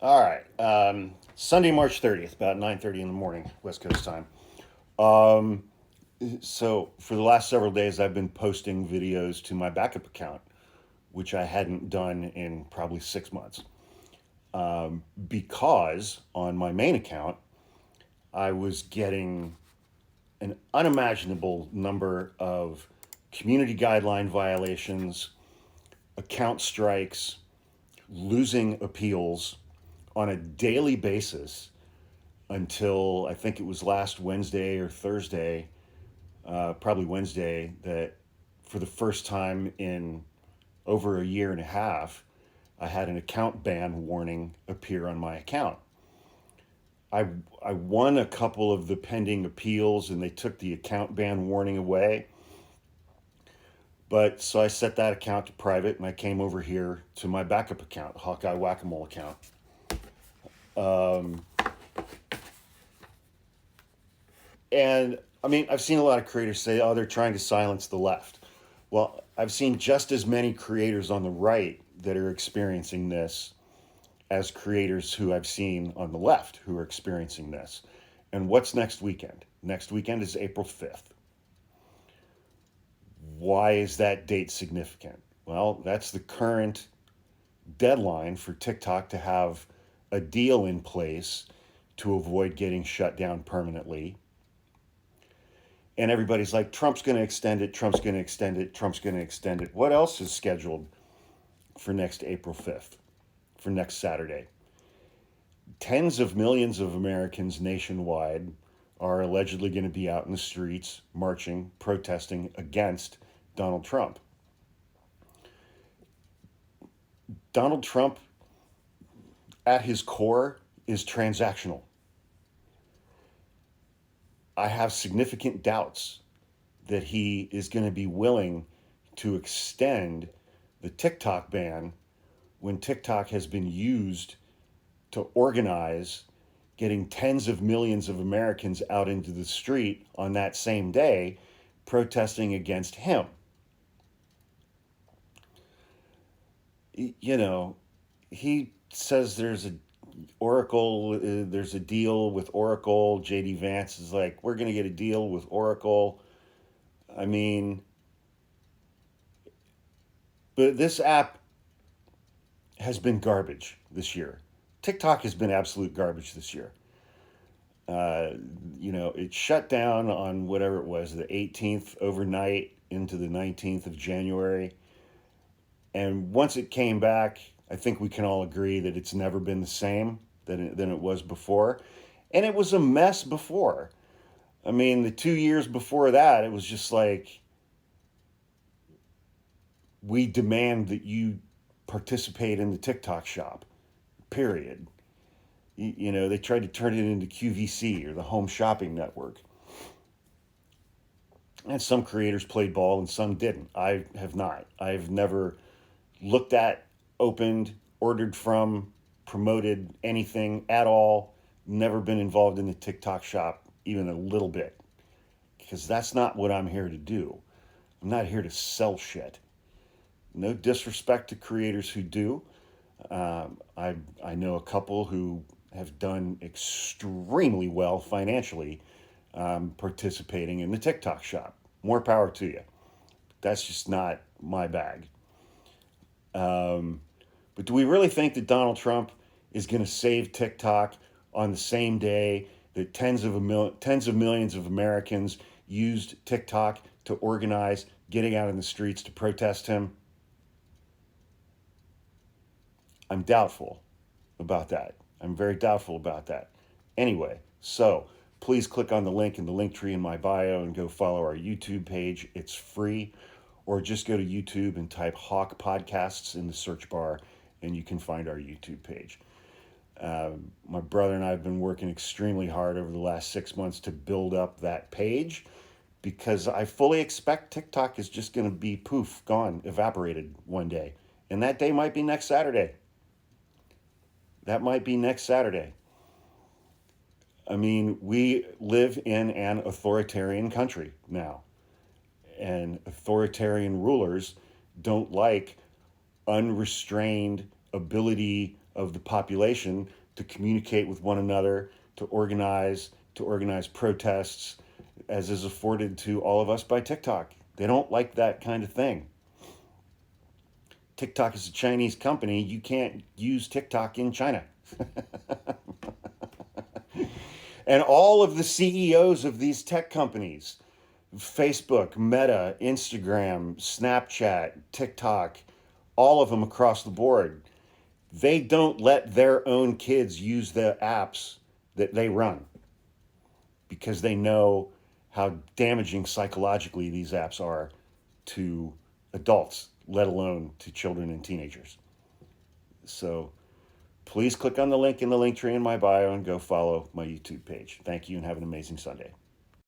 All right. Sunday, March 30th, about 9:30 in the morning, West Coast time. Um, so for the last several days, I've been posting videos to my backup account, which I hadn't done in probably 6 months. Because on my main account, I was getting an unimaginable number of community guideline violations, account strikes, losing appeals on a daily basis until I think it was last Wednesday or Thursday, probably Wednesday, that for the first time in over a year and a half, I had an account ban warning appear on my account. I, I won a couple of the pending appeals and they took the account ban warning away. But so I set that account to private and I came over here to my backup account, Hawkeye Whack a Mole account. Um, and I mean, I've seen a lot of creators say, oh, they're trying to silence the left. Well, I've seen just as many creators on the right that are experiencing this as creators who I've seen on the left who are experiencing this. And what's next weekend? Next weekend is April 5th. Why is that date significant? Well, that's the current deadline for TikTok to have a deal in place to avoid getting shut down permanently. And everybody's like, Trump's going to extend it, Trump's going to extend it, Trump's going to extend it. What else is scheduled for next April 5th, for next Saturday? Tens of millions of Americans nationwide are allegedly going to be out in the streets marching, protesting against Donald Trump. Donald Trump, at his core, is transactional. I have significant doubts that he is going to be willing to extend the TikTok ban when TikTok has been used to organize getting tens of millions of Americans out into the street on that same day protesting against him. You know, he says there's a deal with Oracle. JD Vance is like, we're going to get a deal with Oracle. I mean, but this app has been garbage this year. TikTok has been absolute garbage this year. Uh, it shut down on whatever it was, the 18th overnight into the 19th of January. And once it came back, I think we can all agree that it's never been the same than it was before. And it was a mess before. I mean, the 2 years before that, it was just like, we demand that you participate in the TikTok shop, period. They tried to turn it into QVC or the Home Shopping Network. And some creators played ball and some didn't. I have not. I've never looked at, opened, ordered from, promoted anything at all. Never been involved in the TikTok shop even a little bit. Because that's not what I'm here to do. I'm not here to sell shit. No disrespect to creators who do. I know a couple who have done extremely well financially participating in the TikTok shop. More power to you. That's just not my bag. But do we really think that Donald Trump is going to save TikTok on the same day that tens of millions of Americans used TikTok to organize getting out in the streets to protest him? I'm doubtful about that. I'm very doubtful about that. Anyway, so please click on the link in the link tree in my bio and go follow our YouTube page. It's free. Or just go to YouTube and type Hawk Podcasts in the search bar and you can find our YouTube page. My brother and I have been working extremely hard over the last 6 months to build up that page because I fully expect TikTok is just going to be poof, gone, evaporated one day. And that day might be next Saturday. That might be next Saturday. I mean, we live in an authoritarian country now, and authoritarian rulers don't like unrestrained ability of the population to communicate with one another, to organize protests, as is afforded to all of us by TikTok. They don't like that kind of thing. TikTok is a Chinese company. You can't use TikTok in China. And all of the CEOs of these tech companies, Facebook, Meta, Instagram, Snapchat, TikTok, all of them across the board, they don't let their own kids use the apps that they run because they know how damaging psychologically these apps are to adults, let alone to children and teenagers. So please click on the link in the link tree in my bio and go follow my YouTube page. Thank you and have an amazing Sunday.